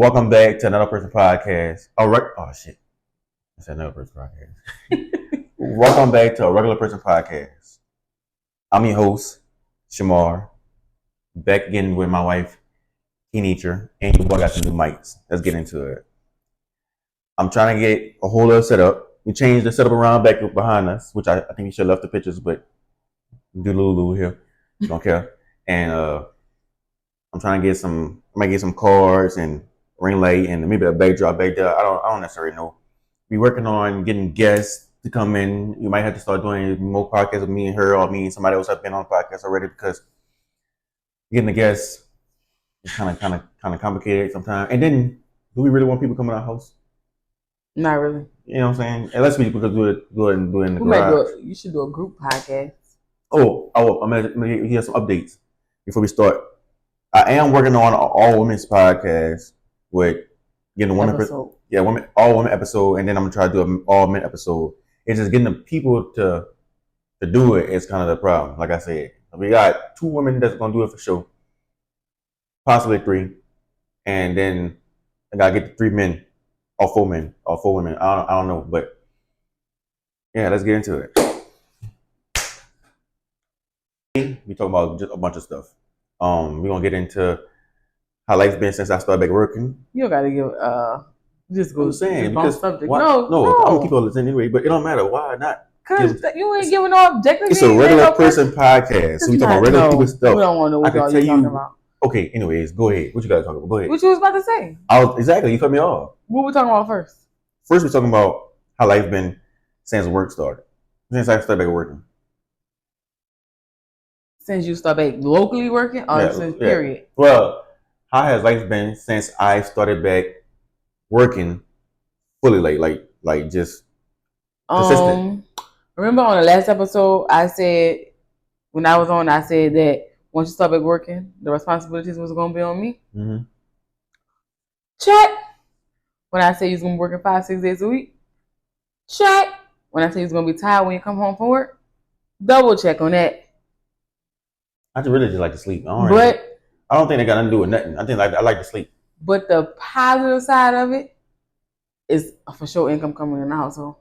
Welcome back to Another Person Podcast. Oh shit, I said Another Person Podcast. Welcome back to a Regular Person Podcast. I'm your host, Shamar. Back again with my wife, Kenetra, and your boy got some new mics. Let's get into it. I'm trying to get a whole other setup. We changed the setup around back behind us, which I think we should have left the pictures, but do Lulu here. Don't care. And I'm trying to get some. I might get some cards and ring light and maybe a backdrop back there. I don't necessarily know. We working on getting guests to come in. You might have to start doing more podcasts with me and her, or me and somebody else have been on podcasts already, because getting the guests is kind of complicated sometimes. And then, do we really want people coming to our house? Not really. You know what I'm saying? Unless we could do it in the garage. You should do a group podcast. I'm gonna hear some updates before we start. I am working on an all women's podcast with getting one episode. All women episode, and then I'm gonna try to do an all men episode. It's just getting the people to do it is kind of the problem. Like I said, we got 2 women that's gonna do it for sure, possibly 3, and then I gotta get the 3 men or 4 men or 4 women. I don't know, but yeah, let's get into it. We talk about just a bunch of stuff. We're gonna get into how life's been since I started back working. You don't gotta give just go. I'm saying because subject. No, I'm gonna keep on listening anyway. But it don't matter. Why not? Because you ain't giving no objective. It's a regular person podcast, so we talking about regular people stuff. We don't want to know what y'all talking about. Okay, anyways, go ahead. What you gotta talk about? Go ahead. What you was about to say? Exactly. You cut me off. What we talking about first? First, we're talking about how life's been since work started. Since I started back working. Since you started back locally working, or since period? Well, how has life been since I started back working fully, like just consistent? Remember on the last episode, I said that once you start back working, the responsibilities was gonna be on me. Mm-hmm. Check. When I say you was gonna be working 5-6 days a week, check. When I say you was gonna be tired when you come home from work, double check on that. I really just like to sleep. I don't think they got nothing to do with nothing. I like to sleep. But the positive side of it is for sure income coming in the household.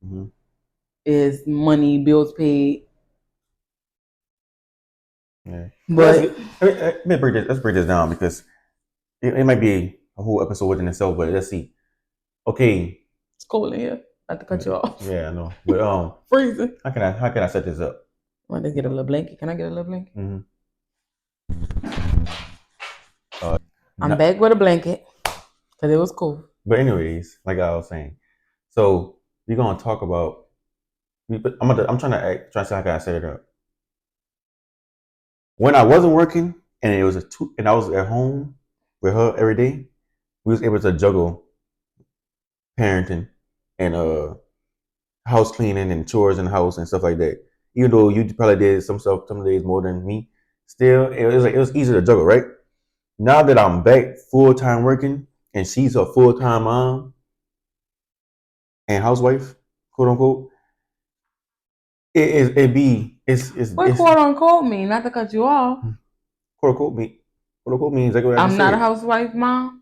Mm-hmm. Is money, bills paid. Yeah. But let's break this down, because it might be a whole episode within itself. But let's see. Okay. It's cold in here. Not to cut you off. Yeah, I know. But freezing. How can I set this up? Want to get a little blanket? Can I get a little blanket? Mm-hmm. I'm back with a blanket because it was cool. But anyways, like I was saying, so we're gonna talk about. I'm trying to see how can I set it up. When I wasn't working and and I was at home with her every day, we was able to juggle parenting and house cleaning and chores in the house and stuff like that. Even though you probably did some stuff some days more than me, still it was easy to juggle, right? Now that I'm back full time working and she's a full time mom and housewife, quote unquote, it's what quote unquote mean? Not to cut you off. Quote unquote means like what I'm not a housewife mom.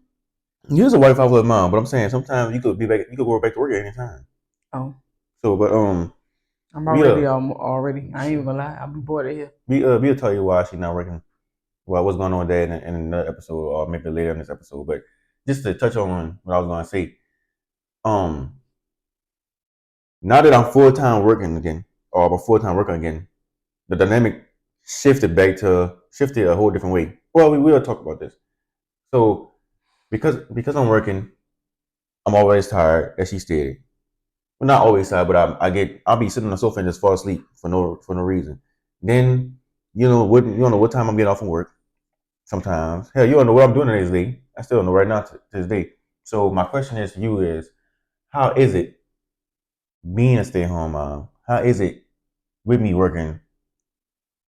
You're a wife housewife mom, but I'm saying sometimes you could go back to work at any time. Oh. So, but I'm already. I ain't even gonna lie. I'll be bored of here. We'll tell you why she's not working. Well, what's going on there in another episode, or maybe later in this episode. But just to touch on what I was gonna say, now that I'm full time working again, or I'm a full time worker again, the dynamic shifted a whole different way. Well, we will talk about this. So, because I'm working, I'm always tired, as she stated. Well, not always tired, but I'll be sitting on the sofa and just fall asleep for no reason. Then you don't know what time I'm getting off from work. Sometimes, hell, you don't know what I'm doing the next day. I still don't know right now to this day. So my question is to you is, how is it being a stay-at-home mom? How is it with me working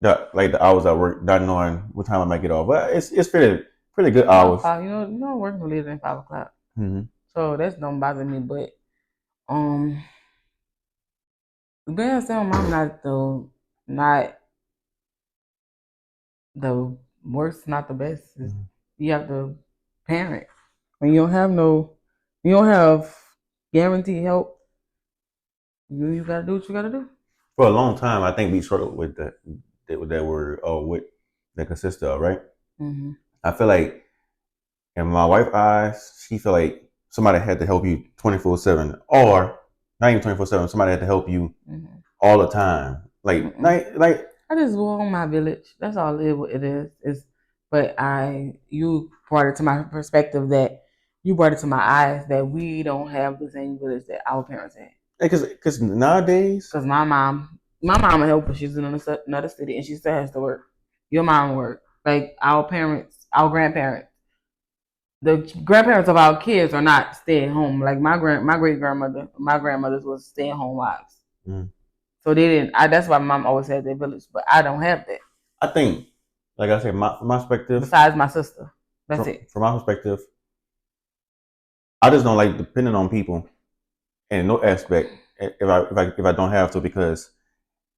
the hours I work, not knowing what time I might get off? Well, it's pretty good hours. You don't work later than 5 o'clock. Mm-hmm. So that don't bother me. But being a stay-at-home mom not the worst, not the best. You have to parent. When you don't have guaranteed help, you gotta do what you gotta do. For a long time, I think we struggled with that word or what that consists of, right? Mm-hmm. I feel like in my wife's eyes, she feel like somebody had to help you 24/7, or not even 24/7. Somebody had to help you all the time. Like I just want my village. That's all it is. But you brought it to my perspective that you brought it to my eyes that we don't have the same village that our parents had. Because nowadays, because my mom a helper. She's in another city and she still has to work. Your mom work. Like our parents, our grandparents, the grandparents of our kids are not staying home. Like my great grandmother, my grandmothers was staying home wives. Mm. So they didn't. That's why my mom always had their village, but I don't have that. I think, like I said, from my perspective, besides my sister, that's it. From my perspective, I just don't like depending on people in no aspect if I don't have to, because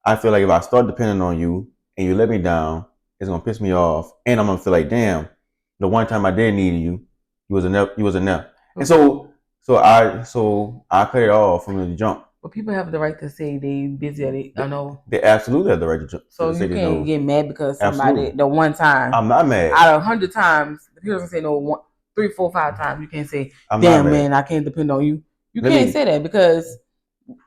I feel like if I start depending on you and you let me down, it's gonna piss me off, and I'm gonna feel like, damn, the one time I did need you, you was enough. You was enough, and so I cut it off from the jump. But people have the right to say they busy. I know they absolutely have the right to jump. So you can't get mad because somebody Absolutely. the one time. I'm not mad. Out of 100 times, the people can say no 1, 3, 4, 5 times. You can't say, I'm damn man, I can't depend on you. You can't say that because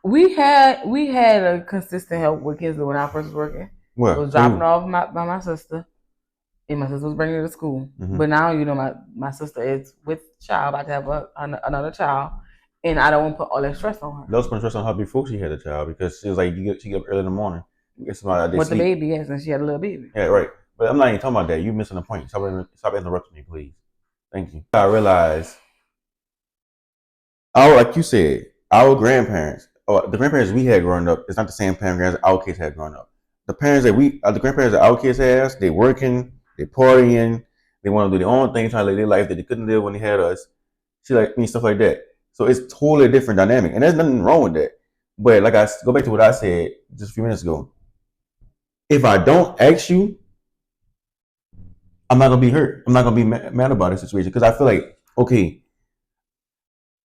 we had a consistent help with kids when I first was working. Well, I was dropping off by my sister, and my sister was bringing her to school. Mm-hmm. But now, my sister is with child, about to have another child, and I don't want to put all that stress on her. That was putting stress on her before she had a child, because she was like, she get up early in the morning. With the baby, yes, and she had a little baby. Yeah, right. But I'm not even talking about that. You're missing the point. Stop interrupting me, please. Thank you. I realized, like you said, our grandparents, or the grandparents we had growing up, it's not the same parents our kids had growing up. The parents that the grandparents that our kids has, they working, they partying, they want to do their own thing, trying to live their life that they couldn't live when they had us. Stuff like that. So it's totally different dynamic, and there's nothing wrong with that. But like I go back to what I said just a few minutes ago. If I don't ask you, I'm not gonna be hurt. I'm not gonna be mad about the situation, because I feel like, okay,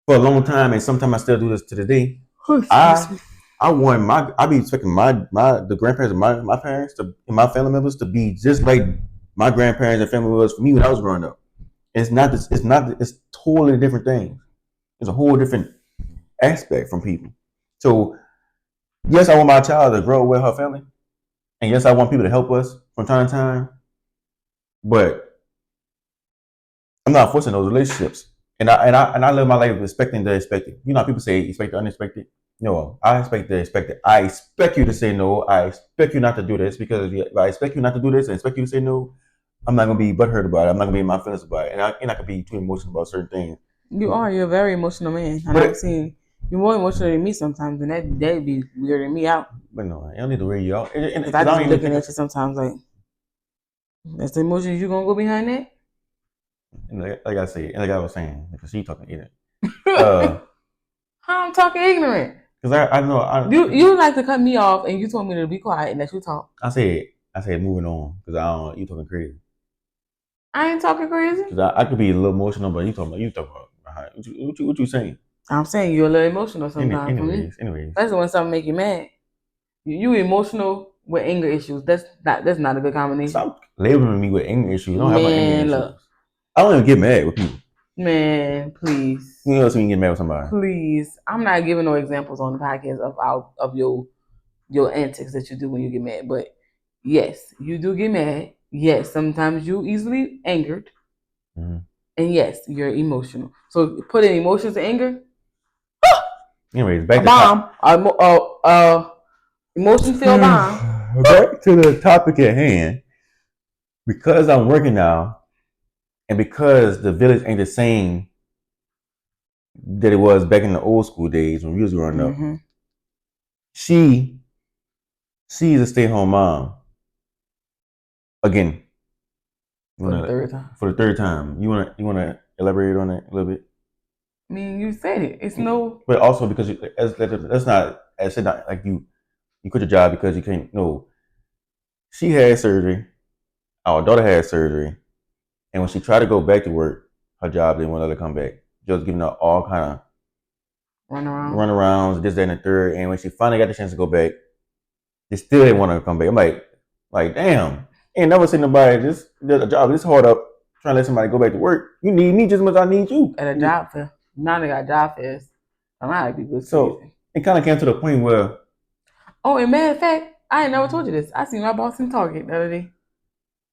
for a long time, and sometimes I still do this to this day. I be expecting the grandparents of my parents and my family members to be just like my grandparents and family was for me when I was growing up. It's totally different things. It's a whole different aspect from people. So yes, I want my child to grow with her family, and yes, I want people to help us from time to time, but I'm not forcing those relationships. And I live my life expecting the expected. You know how people say expect the unexpected? No, I expect the expected. I expect you to say no. I expect you not to do this, because if I expect you not to do this and expect you to say no, I'm not gonna be butthurt about it. I'm not gonna be in my feelings about it, and I can be too emotional about certain things. You're a very emotional man, and I've seen you're more emotional than me sometimes, and that'd be weirding me out. But no, I don't need to wear you out. I just be looking at you sometimes like, that's the emotions you gonna go behind that? And like I said, and like I was saying, because she talking ignorant. How I'm talking ignorant? Because I know you like to cut me off, and you told me to be quiet and let you talk. I said moving on, because I don't. You talking crazy. I ain't talking crazy. Because I could be a little emotional, but you talking about what you saying? I'm saying you're a little emotional sometimes. Anyways, that's when something make you mad. You emotional with anger issues. That's not a good combination. Stop labeling me with anger issues. You don't have my anger issues. I don't even get mad with people. Man, please. You know what I mean? Get mad with somebody. Please. I'm not giving no examples on the podcast of your antics that you do when you get mad. But yes, you do get mad. Yes, sometimes you easily angered. Mm-hmm. And yes, you're emotional. So put in emotions and anger. Anyways, back to emotions feel bomb. Back to the topic at hand. Because I'm working now, and because the village ain't the same that it was back in the old school days when we was growing up, she's a stay-at-home mom. Again, for the third time. You wanna elaborate on that a little bit? I mean, you said it. It's no. But also because that's not, I said, not like you quit your job because you can't. No, she had surgery. Our daughter had surgery, and when she tried to go back to work, her job, they wanted her to come back. Just giving her all kind of runarounds, this, that, and the third. And when she finally got the chance to go back, they still didn't want her to come back. I'm like, damn, ain't never seen nobody just a job this hard up trying to let somebody go back to work. You need me just as much as I need you. At a job fair. Now they got job fairs. I'm not be good. So it kind of came to the point where. Oh, and matter of fact, I ain't never told you this. I seen my boss in Target the other day.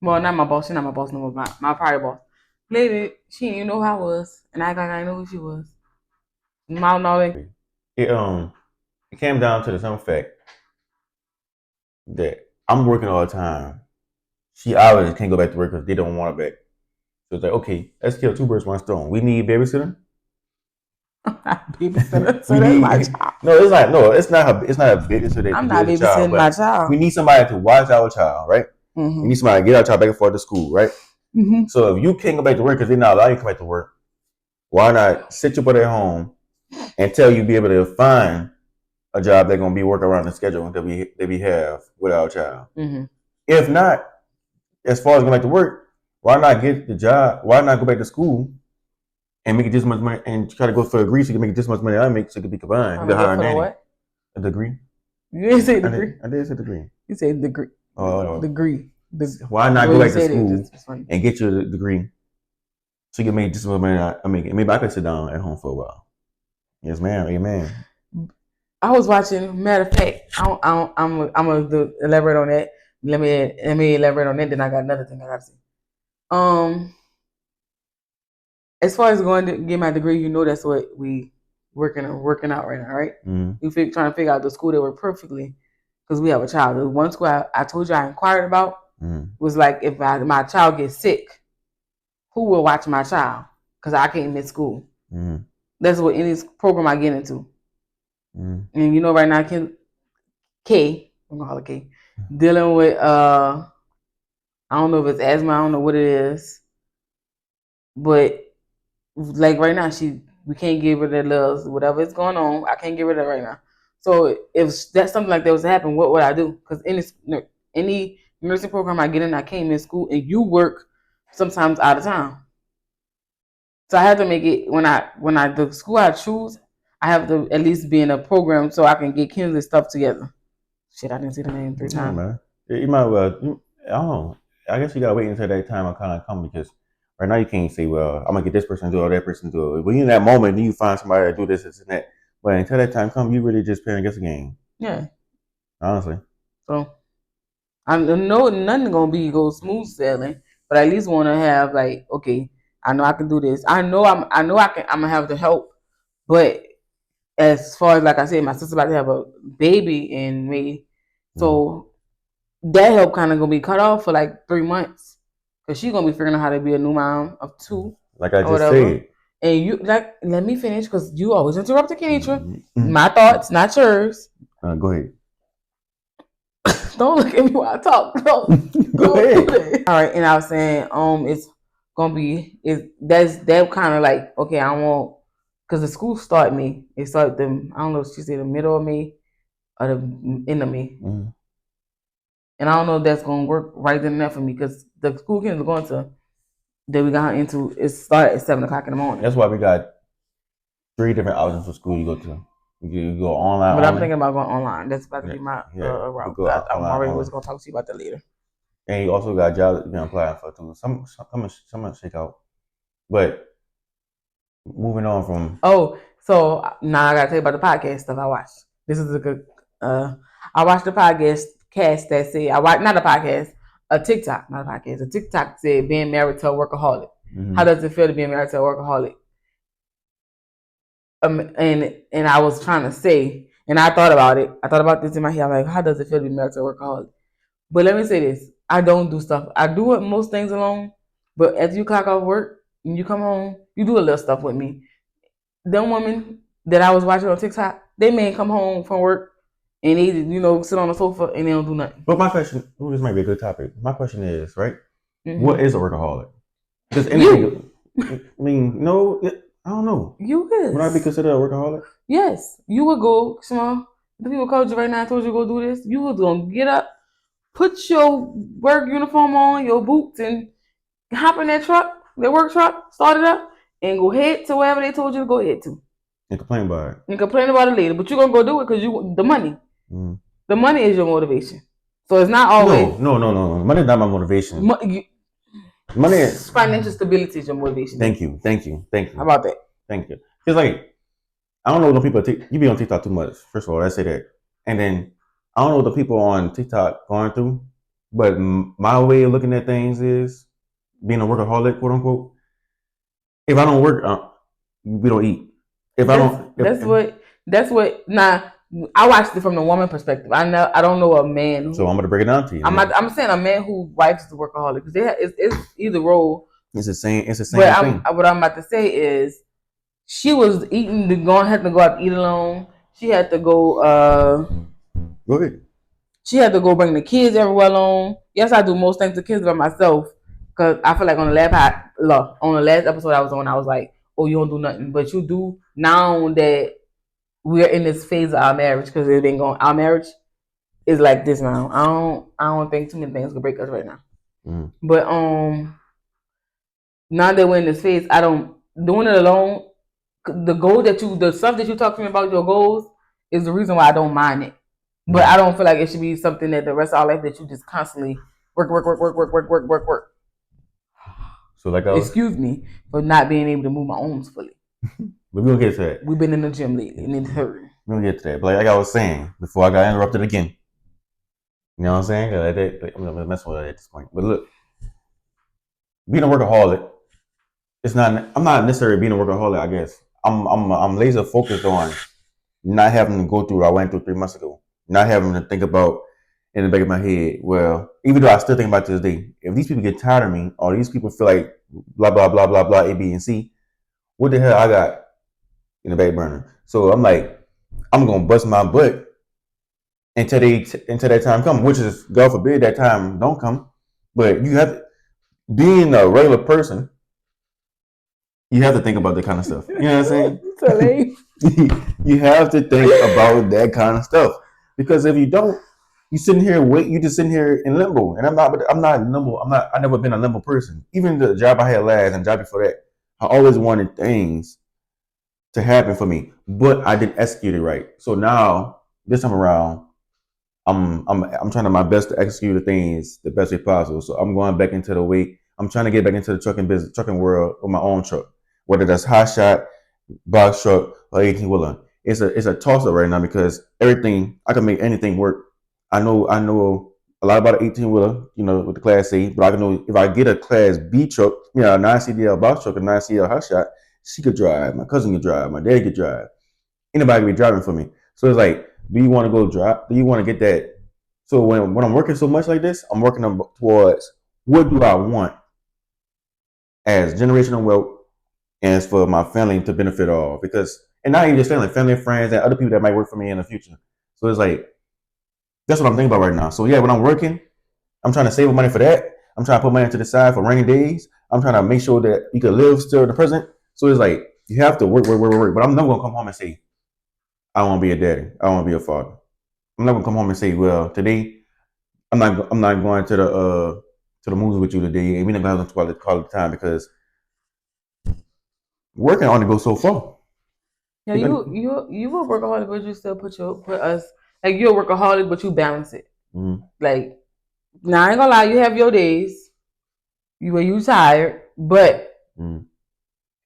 Well, not my boss. She's not my boss no more. My prior boss. Lady, she didn't even know who I was, and I act like I didn't know who she was. It came down to the simple fact that I'm working all the time. She obviously can't go back to work because they don't want her back. So it's like, okay, let's kill two birds with one stone. We need babysitter. Babysitter. So that's my child. No, it's not a babysitter. I'm not babysitting my child. We need somebody to watch our child, right? Mm-hmm. We need somebody to get our child back and forth to school, right? Mm-hmm. So if you can't go back to work because they're not allowing you to come back to work, why not sit your butt at home until you be able to find a job that's gonna be work around the schedule that we have with our child? Mm-hmm. If not, as far as going back to work, why not get the job? Why not go back to school and make it this much money and try to go for a degree so you can make this much money I make so it can be combined? What? A degree. You didn't say degree. I did say degree. You said degree. Oh, degree. Why not go back to school and get your degree so you can make this much money I make? Maybe I could sit down at home for a while. Yes, ma'am. Amen. I was watching. Matter of fact, I'm gonna elaborate on that. Let me elaborate on that. Then I got another thing I gotta say. As far as going to get my degree, you know that's what we working out right now, right? Mm-hmm. We trying to figure out the school that work perfectly because we have a child. The one school I told you I inquired about was like if my child gets sick, who will watch my child? Because I can't miss school. Mm-hmm. That's what any program I get into. Mm-hmm. And you know right now, I'm gonna call it K, dealing with I don't know if it's asthma, I don't know what it is, but like right now we can't give her that love, whatever is going on. I can't give her that right now. So if that's something like that was to happen, what would I do? Because any nursing program I get in, I can't miss school, and you work sometimes out of town. So I have to make it when the school I choose, I have to at least be in a program so I can get Kinsley stuff together. Shit, I didn't see the name 3 times. Man. You might well. I don't know. I guess you gotta wait until that time kind of come because right now you can't say, well, I'm gonna get this person to do it or that person to do it. When you're in that moment, then you find somebody to do this and that. But until that time comes, you really just playing against the game. Yeah. Honestly. So I know nothing gonna go smooth sailing, but I at least want to have like, okay, I know I can do this. I know I'm gonna have the help, but as far as like I said, my sister's about to have a baby in May, so that help kind of gonna be cut off for like 3 months because she's gonna be figuring out how to be a new mom of 2. Like I just said. And you let me finish because you always interrupt the Kenitra. Mm-hmm. My thoughts, not yours. Go ahead. Don't look at me while I talk. Go ahead. All right, and I was saying, it's gonna be that kind of like okay, I won't because the school start May. It start I don't know if she said the middle of May or the end of May. Mm-hmm. And I don't know if that's gonna work right then and there for me because the school kids are going to that we got into it start at 7:00 in the morning. That's why we got 3 different options for school you go to. You go online. But I'm thinking about going online. That's about to be my route. I'm already was gonna talk to you about that later. And you also got jobs that you've been applying for too. Some shake out. But moving on from so now I gotta tell you about the podcast stuff I watched. This is a good I watched the podcast that said a TikTok said being married to a workaholic. Mm-hmm. How does it feel to be married to a workaholic? And I was trying to say, and I thought about it. I thought about this in my head. I'm like, how does it feel to be married to a workaholic? But let me say this: I don't do stuff. I do most things alone. But as you clock off work and you come home, you do a little stuff with me. Them women that I was watching on TikTok, they may come home from work and they, sit on the sofa and they don't do nothing. But my question, this might be a good topic. My question is, right? Mm-hmm. What is a workaholic? Because anything, I mean, no, I don't know. You is. Would I be considered a workaholic? Yes. You would go, Shema, the people called you right now and told you to go do this. You was going to get up, put your work uniform on, your boots, and hop in that truck, that work truck, start it up, and go ahead to wherever they told you to go ahead to. And complain about it. And complain about it later, but you're gonna go do it because the money. Mm. The money is your motivation. So it's not always. No. Money is not my motivation. Money is financial stability is your motivation. Thank you. How about that? Thank you. It's like I don't know what people you be on TikTok too much. First of all, I say that, and then I don't know what the people on TikTok going through, but my way of looking at things is being a workaholic, quote unquote. If I don't work, we don't eat. That's what. Nah, I watched it from the woman perspective. I don't know a man. So I'm gonna break it down to you. I'm saying a man who wives the workaholic because it's either role. It's the same thing. What I'm about to say is, she was had to go out to eat alone. She had to go. Go ahead. She had to go bring the kids everywhere alone. Yes, I do most things to kids by myself because I feel like on the last episode I was on, I was like, "Oh, you don't do nothing," but you do now that we're in this phase of our marriage because it ain't going. Our marriage is like this now. I don't think too many things could break us right now. Mm. But now that we're in this phase, I don't doing it alone. The stuff that you talk to me about your goals is the reason why I don't mind it. But I don't feel like it should be something that the rest of our life that you just constantly work. So like excuse me for not being able to move my arms fully. But we're gonna get to that. We've been in the gym lately and it's hurting. We're gonna get to that. But like I was saying before I got interrupted again. You know what I'm saying? I'm gonna mess with it at this point. But look, being a workaholic, I'm not necessarily being a workaholic, I guess. I'm laser focused on not having to go through what I went through 3 months ago. Not having to think about in the back of my head, well, even though I still think about it to this day, if these people get tired of me or these people feel like blah, blah, blah, blah, blah, A, B, and C, what the hell I got in the back burner? So I'm like, I'm going to bust my butt until that time comes, which is, God forbid, that time don't come. But you have to, being a regular person, you have to think about that kind of stuff. You know what I'm saying? You have to think about that kind of stuff. Because if you don't, you sitting here you just sitting here in limbo. And I'm not in limbo. I've never been a limbo person. Even the job I had last and the job before that, I always wanted things to happen for me. But I didn't execute it right. So now, this time around, I'm trying my best to execute the things the best way possible. So I'm going back into the way. I'm trying to get back into the trucking world with my own truck. Whether that's hot shot, box truck, or 18-wheeler. It's a toss up right now because everything I can make anything work. I know a lot about an 18-wheeler, with the Class A, but I know if I get a Class B truck, a 9CDL box truck, a 9CDL hot shot, she could drive, my cousin could drive, my dad could drive, anybody could be driving for me. So it's like, do you want to go drive? Do you want to get that? So when I'm working so much like this, I'm working towards what do I want as generational wealth and it's for my family to benefit all and not even just family and friends and other people that might work for me in the future. So it's like, that's what I'm thinking about right now. So yeah, when I'm working, I'm trying to save money for that. I'm trying to put money to the side for rainy days. I'm trying to make sure that you can live still in the present. So it's like, you have to work. But I'm not going to come home and say, I want to be a daddy. I want to be a father. I'm not going to come home and say, well, today, I'm not going to the movies with you today. And we're not going to have quality time because working only goes so far. Yeah, you a workaholic, but you still put us like you're a workaholic, but you balance it. Mm-hmm. Like, now I ain't gonna lie, you have your days where you tired, but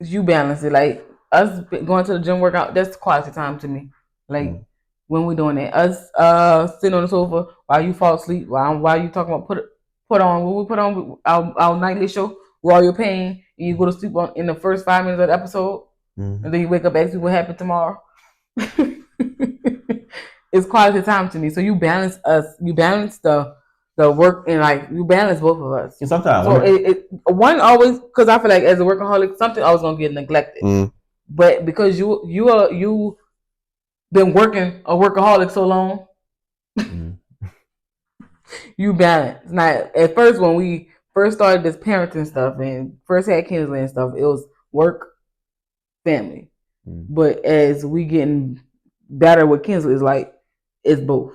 you balance it. Like us going to the gym workout, that's quality time to me. Like when we're doing it, us sitting on the sofa while you fall asleep, while you talking about put on our nightly show, Raw Your Pain, and you go to sleep in the first 5 minutes of the episode. And then you wake up, ask me what happened tomorrow. It's quality time to me. So you balance us. You balance the work and you balance both of us. And sometimes so one always, because I feel like as a workaholic, something always gonna get neglected. But because you been working a workaholic so long, you balance. Now at first when we first started this parenting stuff and first had Kinsley and stuff, it was work, family. But as we getting better with Kinsley, it's both.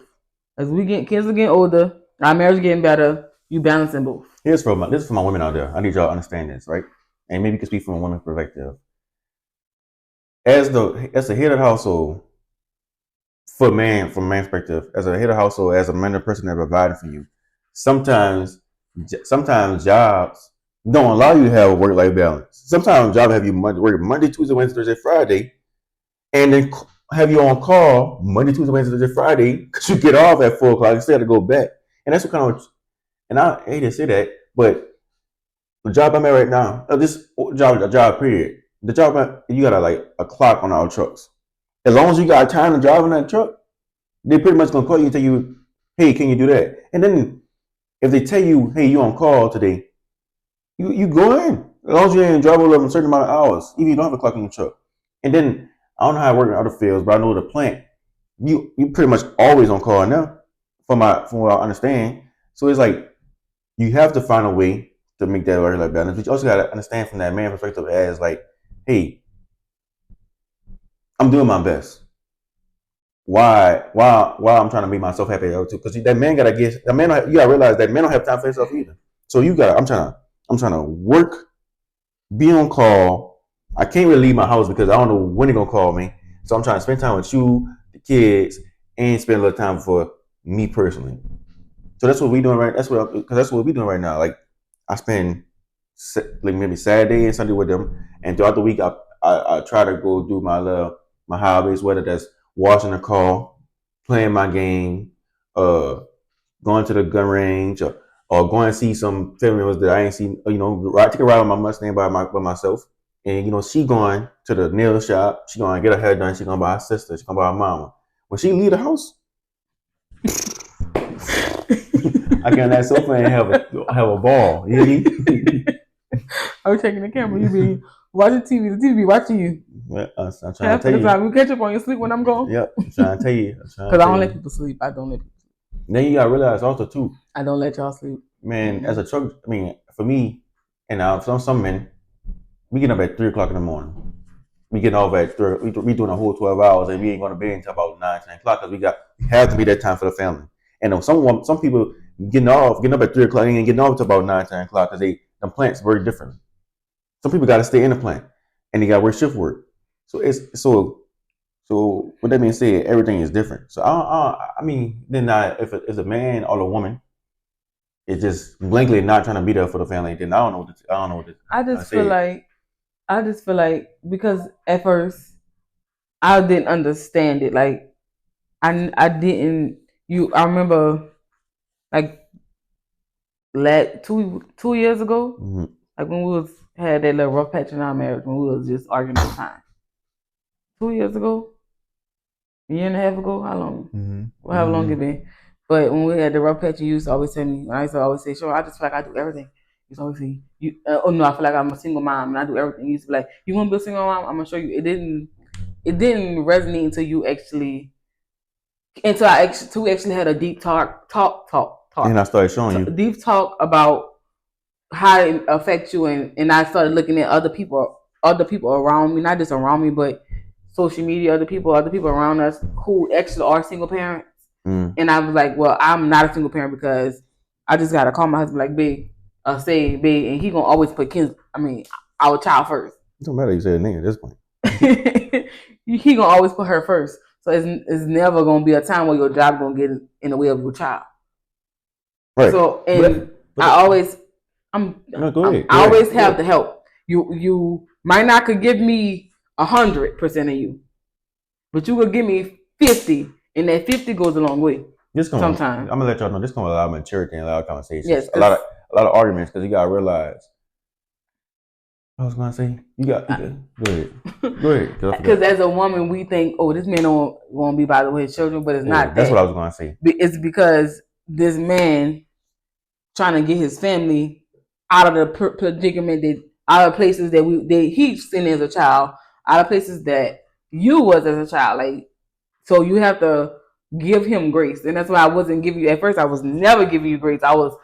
As Kinsley getting older, our marriage getting better, you balancing both. This is for my women out there. I need y'all to understand this, right? And maybe you can speak from a woman's perspective. as the head of the household, from man's perspective, as a head of household, as a man, the person that providing for you, sometimes jobs don't allow you to have a work life balance. Sometimes jobs have you work Monday, Tuesday, Wednesday, Thursday, Friday, and then have you on call Monday, Tuesday, Wednesday, Thursday, Friday because you get off at 4 o'clock instead to go back. And that's what kind of, and I hate to say that, but the job I'm at right now, this job period, the job you got a clock on our trucks. As long as you got time to drive in that truck, they pretty much gonna call you and tell you, hey, can you do that? And then if they tell you, hey, you on call today, you go in. As long as you ain't drive over a certain amount of hours, even if you don't have a clock in your truck. And then I don't know how it works in other fields, but I know the plant, you pretty much always on call now, from what I understand. So it's like you have to find a way to make that work life balance. But you also gotta understand from that man perspective as like, hey, I'm doing my best. Why I'm trying to make myself happy too? Because that man gotta get the man. You gotta realize that man don't have time for himself either. So you got. I'm trying to work, be on call. I can't really leave my house because I don't know when they're gonna call me. So I'm trying to spend time with you, the kids, and spend a little time for me personally. So that's what we doing right. That's what we doing right now. Like I spend like maybe Saturday and Sunday with them, and throughout the week I try to go do my hobbies, whether that's watching the call, playing my game, going to the gun range, or going to see some family members that I ain't seen. You know, take a ride on my Mustang by myself, and you know she going to the nail shop. She gonna get her hair done. She gonna buy her sister. She gonna buy her mama. When she leave the house, I get on that sofa and have a ball. You know what I mean? I was checking the camera. You be watching TV. The TV be watching you. I'm trying to tell you. Time. You catch up on your sleep when I'm gone. Yep, I'm trying to tell you. Because I don't let people sleep. I don't let people sleep. Then you gotta realize also too. I don't let y'all sleep. Man, as a truck, I mean, for me, and some men, we get up at 3 o'clock in the morning. We get off at 3. We doing a whole 12 hours, and we ain't gonna be until about 9, 10 o'clock because we have to be that time for the family. And some people getting up at 3 o'clock, and getting off to about 9, 10 o'clock because the plant's very different. Some people got to stay in the plant, and they got to work shift work. So with that being said, everything is different. So I mean, then if a man or a woman is just blankly not trying to be there for the family, then I don't know what to I just feel like because at first I didn't understand it. Like I didn't. I remember like 2 years ago, mm-hmm. like when we had that little rough patch in our marriage when we was just arguing all the time. 2 years ago, a year and a half ago, how long? Mm-hmm. Well, how long it been? But when we had the rough patch, you used to always tell me. I used to always say, "Sure, I just feel like I do everything." You used to always say, "You, oh no, I feel like I'm a single mom and I do everything." You used to be like, "You want to be a single mom? I'm gonna show you." It didn't resonate until you actually, until I actually had a deep talk. And I started showing you deep talk about how it affects you, and I started looking at other people around me, not just around me, but social media, other people around us who actually are single parents. And I was like, well, I'm not a single parent because I just gotta call my husband like babe, say babe, and he gonna always put our child first. It don't matter you say a name at this point. He gonna always put her first. So it's never gonna be a time where your job gonna get in the way of your child. Right. So I always I always have the help. You might not could give me 100% of you, but you could give me 50, and that 50 goes a long way. Sometimes I'm gonna let y'all know this gonna allow maturity and allow conversations. Yes, a lot of arguments because you gotta realize. I was gonna say go ahead. Because as a woman, we think, oh, this man don't want to be by the way his children, but it's not. That's what I was gonna say. It's because this man trying to get his family out of the predicament out of places that he's seen as a child, out of places that you was as a child. Like, so you have to give him grace, and that's why I wasn't giving you at first. I was never giving you grace. I was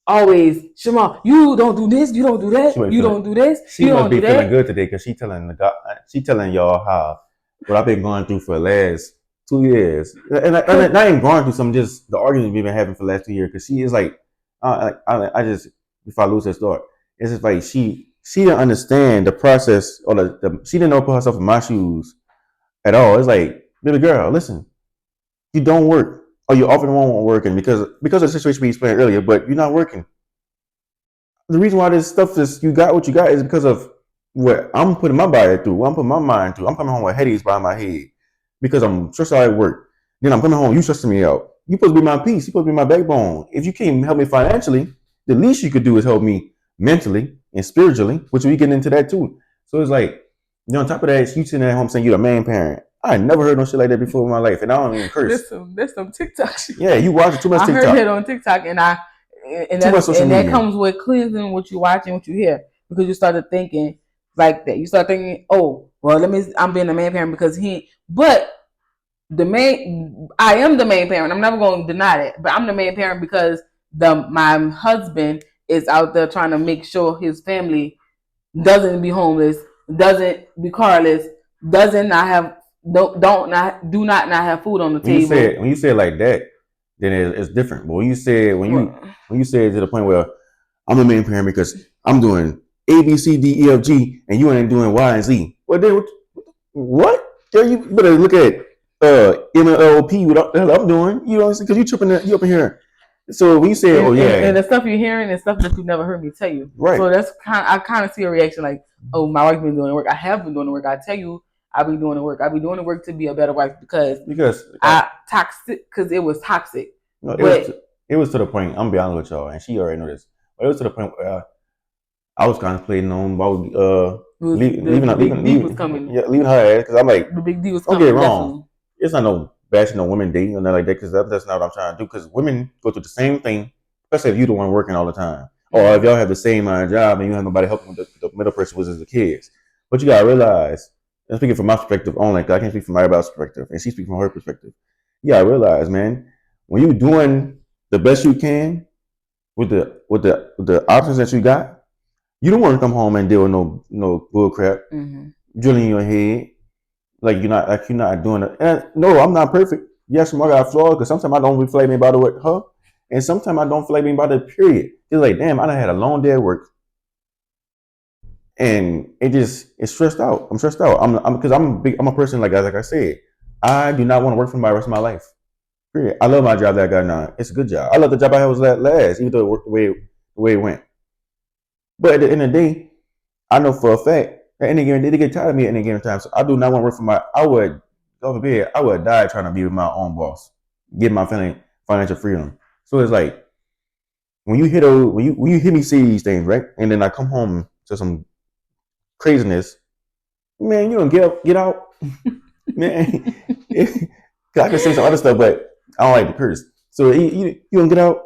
always, Shema, you don't do this, you don't do that, you don't do this. She must be feeling good today because she telling y'all how what I've been going through for the last 2 years, and I ain't going through some just the arguments we've been having for the last 2 years because she is like, I just if I lose her start, it's just like she she didn't understand the process or she didn't know put herself in my shoes at all. It's like, baby girl, listen, you don't work or you often won't working because of the situation we explained earlier, but you're not working. The reason why this stuff is you got what you got is because of what I'm putting my body through, what I'm putting my mind through. I'm coming home with headaches by my head because I'm stressed out at work. Then I'm coming home, you stressing me out. You supposed to be my peace. You supposed to be my backbone. If you can't help me financially, the least you could do is help me mentally and spiritually, which we get into that too. So it's like, on top of that, you sitting at home saying you're the main parent. I never heard no shit like that before in my life, and I don't even curse. There's some TikTok shit. Yeah, you watch too much TikTok. I heard that on TikTok, and that comes with cleansing what you watch and what you hear, because you started thinking like that. You start thinking, oh, well, I'm being the main parent because but I am the main parent. I'm never going to deny that, but I'm the main parent because my husband is out there trying to make sure his family doesn't be homeless, doesn't be carless, do not have food on the table. When you say it like that, then it's different. But when you say it to the point where I'm a main parent because I'm doing A, B, C, D, E, F, G, and you ain't doing Y and Z. Well, then what? You better look at MLP, what the hell I'm doing. You know what I'm saying? Because you up in here. So when you say, and the stuff you're hearing is stuff that you never heard me tell you. Right. So I kind of see a reaction like, oh, my wife's been doing the work. I have been doing the work. I tell you, I've been doing the work. I've been doing the work to be a better wife because it was toxic. No, it was to the point. I'm gonna be honest with y'all, and she already know this. But it was to the point where I was contemplating on about leaving her ass because I'm like, the big D was coming. Don't get it wrong. Definitely. It's not no bashing no women dating or nothing like that because that's not what I'm trying to do. Because women go through the same thing, especially if you're the one working all the time, or if y'all have the same job and you have nobody helping with the middle person, which is the kids. But you gotta realize, I'm speaking from my perspective only, because I can't speak from everybody's perspective, and she's speaking from her perspective. You gotta realize, man, when you're doing the best you can with the options that you got, you don't want to come home and deal with no bull crap, drilling in your head, like you're not doing it. And no, I'm not perfect. Yes, I got flaws because sometimes I don't reflect me about it with her, and sometimes I don't reflect me about it. Period. It's like, damn, I done had a long day at work, and it's stressed out. I'm stressed out. I'm a person like I said, I do not want to work for the rest of my life. Period. I love my job that I got now. It's a good job. I love the job I had was last, even though it worked the way it went. But at the end of the day, I know for a fact at any given day they get tired of me at any given time. So I do not want to work for I would die trying to be with my own boss, get my financial freedom. So it's like when you hear me say these things, right? And then I come home to some craziness, man, you don't get out. Man. I can say some other stuff, but I don't like to curse. So you don't get out.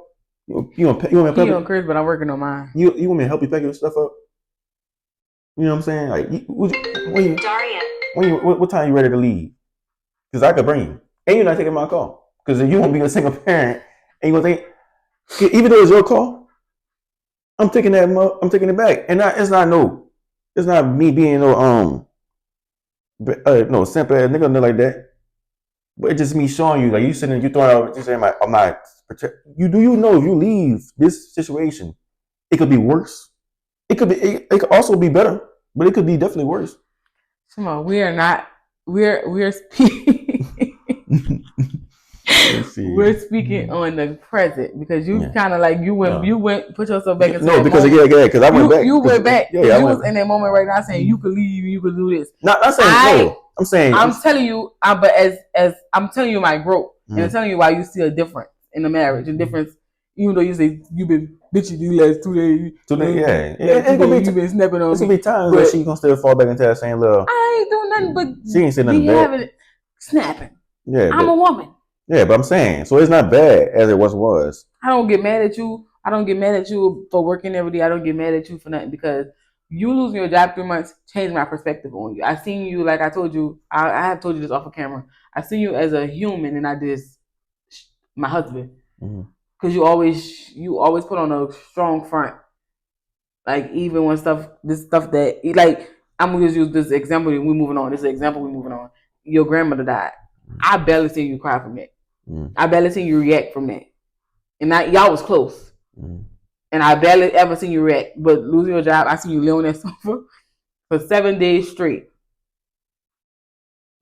You want me to pack? You don't curse, but I'm working on mine. You want me to help you pack your stuff up? You know what I'm saying? Like, what time you ready to leave? Because I could bring you, and you're not taking my call. Because if you won't be a single parent, and you gonna think, even though it's your call, I'm taking it back, and it's not me being no simple ass nigga, nothing like that. But it's just me showing you, like you sitting, you throwing out, you saying, like, I'm not. You know if you leave this situation, it could be worse. It could also be better, but it could be definitely worse. Come on, we're speaking. We're speaking on the present because you kind of like you went put yourself back into because I went back. You went back. Yeah, you was in that moment right now saying you could leave, you could do this. Not saying no. I'm saying I'm telling you, but as I'm telling you my growth, and I'm telling you why you see a difference in the marriage, a difference. Even though you say you've been bitching these last 2 days. 2 days, you've been snapping on me. It's gonna be times where she gonna still fall back into that same little. I ain't doing nothing but she ain't saying nothing bad. Snapping. Yeah, I'm a woman. Yeah, but I'm saying, so it's not bad as it once was. I don't get mad at you. I don't get mad at you for working every day. I don't get mad at you for nothing because you losing your job 3 months changed my perspective on you. I seen you, like I told you, I have told you this off of camera. I seen you as a human and not just my husband. Because you always put on a strong front. Like even when this stuff that, like, I'm going to use this example and we're moving on. This is an example we're moving on. Your grandmother died. I barely seen you cry from that. I barely seen you react from that. And y'all was close. and I barely ever seen you wreck. But losing your job, I seen you lay on that sofa for 7 days straight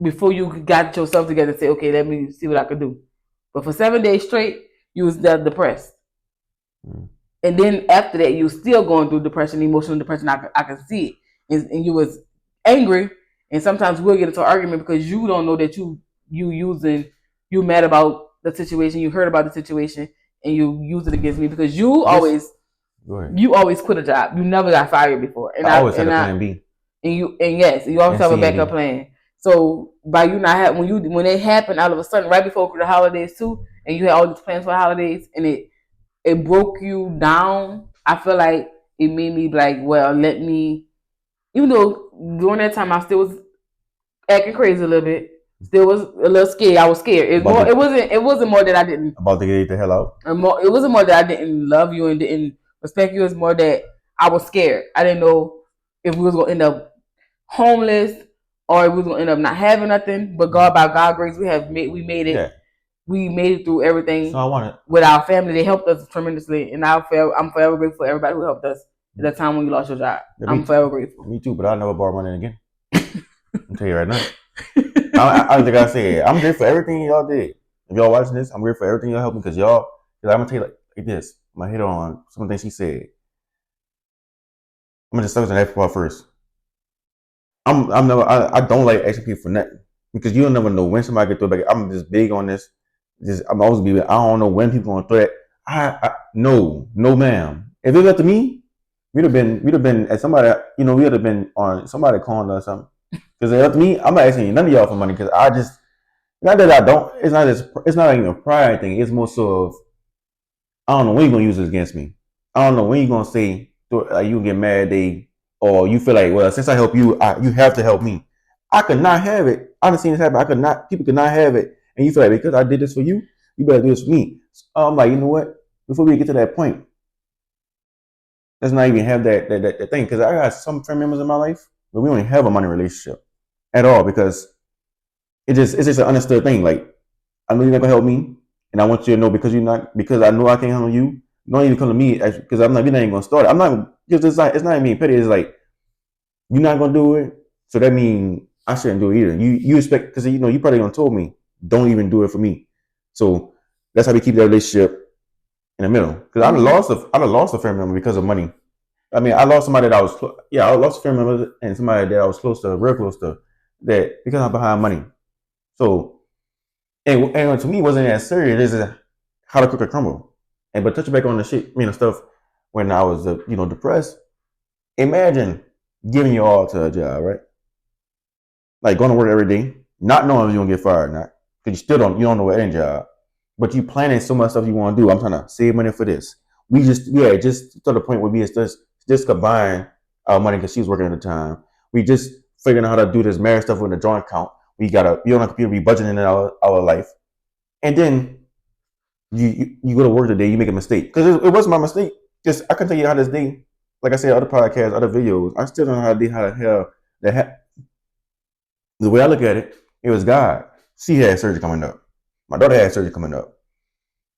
before you got yourself together and say, okay, let me see what I can do. But for 7 days straight, you was depressed. And then after that, you was still going through depression, emotional depression. I can see it. And you was angry. And sometimes we'll get into an argument because you don't know that you mad about the situation, you heard about the situation, and you use it against me because you always quit a job. You never got fired before. And I always had a plan B. And you always have a backup plan. So by you not have when it happened all of a sudden right before the holidays too, and you had all these plans for holidays, and it broke you down. I feel like it made me like, well, let me. Even though during that time I still was acting crazy a little bit, still was a little scared. I was scared. It wasn't more that I didn't about to get the hell out. It wasn't more that I didn't love you and didn't respect you. It's more that I was scared. I didn't know if we was gonna end up homeless or if we was gonna end up not having nothing. But by God's grace, we made it. Yeah. We made it through everything. So with our family. They helped us tremendously, and I'm forever grateful for everybody who helped us at that time when you lost your job. I'm forever grateful. Me too, but I'll never borrow money again. I'll tell you right now. I think I said I'm grateful for everything y'all did. If y'all watching this, I'm grateful for everything y'all helped me because I'm gonna tell you like this. I'm gonna hit on some of the things she said. I'm gonna just focus on that part first. I don't like asking people for nothing because you don't never know when somebody get throw it back. I'm just big on this. I'm always be. I don't know when people gonna throw it. No, ma'am. If it was up to me, we'd have been at somebody. We would have been on somebody calling or something. Because up to me, I'm not asking none of y'all for money because I just not that I don't. It's not even a pride thing. It's more so of I don't know when you're gonna use this against me. I don't know when you're gonna say you get mad or you feel like, well, since I help you, you have to help me. I could not have it. I've seen this happen. People could not have it, and you feel like because I did this for you, you better do this for me. So I'm like, you know what? Before we get to that point, let's not even have that thing because I got some family members in my life, but we don't even have a money relationship at all because it's just an understood thing. Like I know you're not gonna help me, and I want you to know because I know I can't help you. Don't even come to me because we're not even gonna start it. I'm not because it's not even being petty. It's like you're not gonna do it, so that means I shouldn't do it either. You expect because you probably gonna told me don't even do it for me. So that's how we keep that relationship in the middle. Because I lost a family member because of money. I mean, I lost somebody that I was I lost a family member and somebody that I was real close to, that because I'm behind money. So and to me it wasn't as serious as how to cook a crumble. But touching back on the shit, stuff when I was depressed. Imagine giving your all to a job, right? Like going to work every day, not knowing if you're gonna get fired or not, because you don't know what end job, but you planning so much stuff you want to do. I'm trying to save money for this. We just to the point where we just combine our money because she was working at the time. We just figuring out how to do this marriage stuff with a joint account. We gotta be on a computer, be budgeting in our life, and then you go to work today, you make a mistake because it wasn't my mistake. Just I can tell you how this day, like I said, other podcasts, other videos, I still don't know how the hell that. The way I look at it, it was God. She had surgery coming up. My daughter had surgery coming up.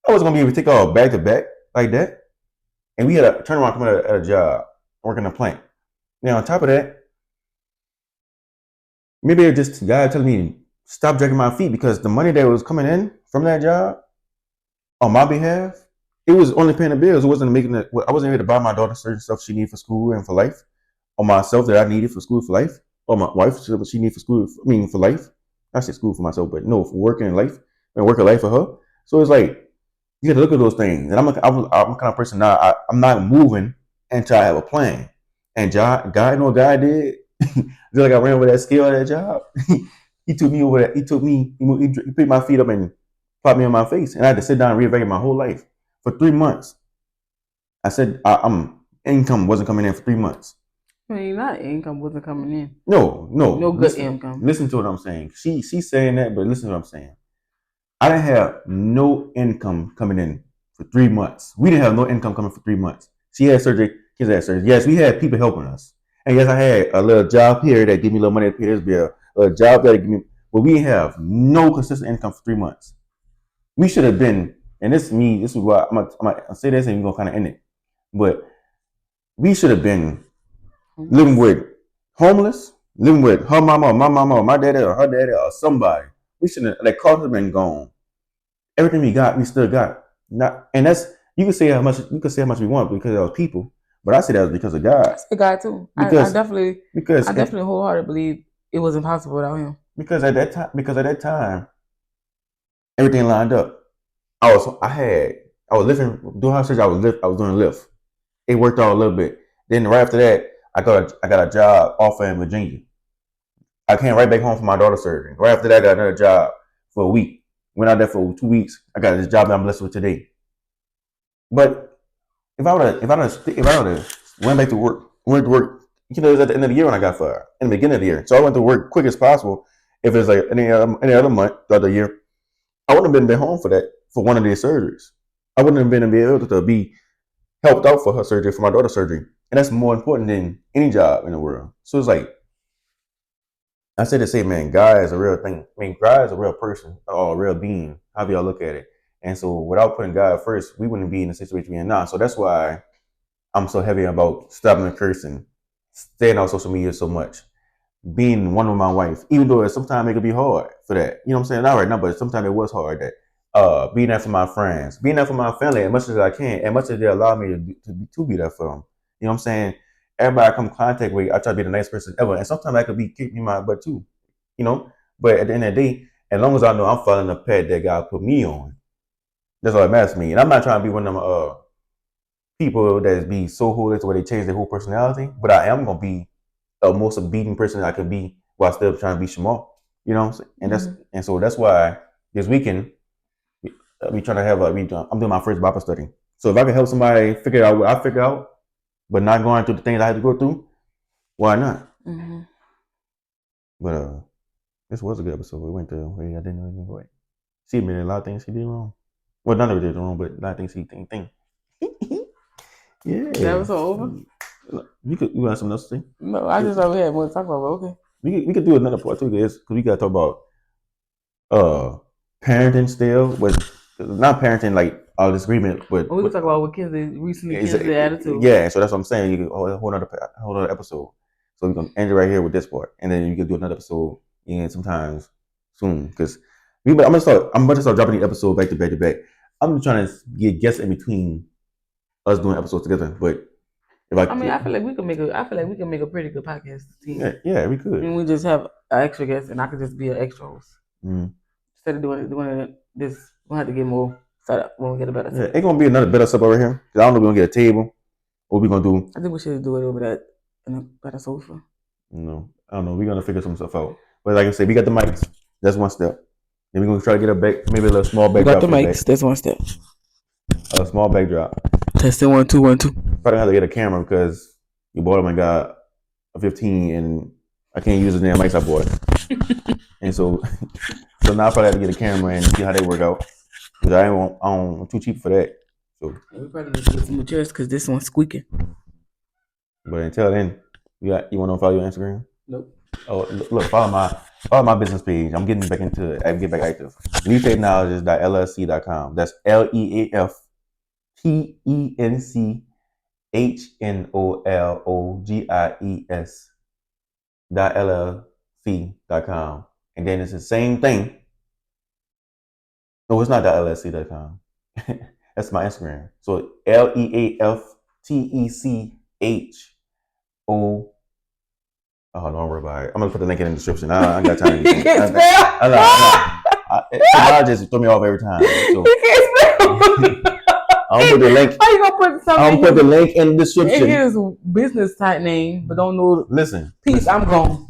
I wasn't gonna be able to take all back to back like that. And we had a turnaround coming at a job, working a plant. Now on top of that, maybe it just God telling me stop dragging my feet because the money that was coming in from that job on my behalf, it was only paying the bills. It wasn't making it. I wasn't able to buy my daughter certain stuff she needed for school and for life, or myself that I needed for school for life, or my wife what she needed for school. For life. I said school for myself, but no, for working in life and working life for her. So it's like you got to look at those things. And I'm the kind of person now. I'm not moving until I have a plan. And God, you know what God did? Just like I ran over that scale at that job. He took me over that. He picked my feet up and popped me on my face, and I had to sit down and reevaluate my whole life for 3 months. I said, income wasn't coming in for 3 months. I mean, not income wasn't coming in. No good income. Listen to what I'm saying. She's saying that, but listen to what I'm saying. I didn't have no income coming in for 3 months. We didn't have no income coming for 3 months. She had surgery. Kids had surgery. Yes, we had people helping us, and yes, I had a little job here that gave me a little money to pay this bill. A job that gave me, but we didn't have no consistent income for 3 months. We should have been, and this is why I'm gonna say this, and we're gonna kind of end it. But we should have been living with homeless, living with her mama, my mama, or my daddy, or her daddy, or somebody. We shouldn't. That culture been gone. Everything we got, we still got. Not, and that's you can say how much we want because of people, but I say that was because of God. I say God too. Because, I definitely wholeheartedly believe it was impossible without Him. Because at that time, everything lined up. I was living doing house church. I was doing Lyft. It worked out a little bit. Then right after that, I got a job offer in Virginia. I came right back home for my daughter's surgery. Right after that, I got another job for a week. Went out there for 2 weeks. I got this job that I'm blessed with today. But if I would have went back to work, it was at the end of the year when I got fired. In the beginning of the year, so I went to work quick as possible. If it's like any other month throughout the year, I wouldn't have been home for one of these surgeries. I wouldn't have been able to be helped out for her surgery, for my daughter's surgery, and that's more important than any job in the world. So it's like I said to say, man, God is a real thing. I mean, God is a real person or a real being, however y'all look at it. And so without putting God first, we wouldn't be in the situation we're in now. So that's why I'm so heavy about stopping the cursing, staying on social media so much, being one with my wife, even though sometimes it could be hard for that. You know what I'm saying? Not right now, but sometimes it was hard that being there for my friends, being there for my family as much as I can, as much as they allow me to be there for them. You know what I'm saying? Everybody I come in contact with, I try to be the nice person ever. And sometimes I could be kicking my butt too. You know? But at the end of the day, as long as I know I'm following the path that God put me on, that's all that matters to me. And I'm not trying to be one of them people that be so hoolish where they change their whole personality. But I am gonna be the most obedient person I could be while still trying to be Shamal. You know what I'm saying? And so that's why this weekend we trying to have I'm doing my first Bible study. So if I can help somebody figure out what I figure out, but not going through the things I had to go through, why not? Mm-hmm. But this was a good episode. We went to where I didn't even go. She admitted a lot of things she did wrong. Well, none of it did wrong, but a lot of things she think. Yeah. That was over. You want something else to say? No, I just thought we had more to talk about. But okay. We could do another part too, because we got to talk about parenting still, with not parenting like our disagreement, but we could talk about what kids recently the attitude. Yeah, so that's what I'm saying. You can hold another episode. So we can end it right here with this part, and then you can do another episode sometimes soon, because I'm gonna start dropping the episode back to back to back. I'm trying to get guests in between us doing episodes together, but I feel like we can make a pretty good podcast team. Yeah, we could. And we just have an extra guest, and I could just be an extra host. Instead of doing this, we'll have to get more set up when we get a better setup. Yeah, it's gonna be another better setup over here. I don't know if we're gonna get a table. What we gonna do? I think we should do it over that in a better sofa. No, I don't know. We're gonna figure some stuff out. But like I said, we got the mics. That's one step. Then we're gonna try to get a back, maybe a little small backdrop. We got the mics. That's one step. A small backdrop. Testing 1 2 1 2. Probably have to get a camera because your boy my got a 15 and I can't use the damn mics I bought. And so now I probably have to get a camera and see how they work out. Because I'm too cheap for that. So we probably need to get some new chairs because this one's squeaking. But until then, you want to follow your Instagram? Nope. Oh, look, follow my business page. I'm getting back into it. I get back active. LeafTechnologies.llc.com. That's LeafTechnologies.llc.com. And then it's the same thing. No, it's not .llc.com. That's my Instagram. So LeafTechO. Oh, don't worry about it. I'm gonna put the link in the description. I ain't got time. I just throw me off every time. So. I'm put the link. How you gonna put something? I'm put the link in the description. It is business type name, but don't know. Listen. Peace. I'm gone.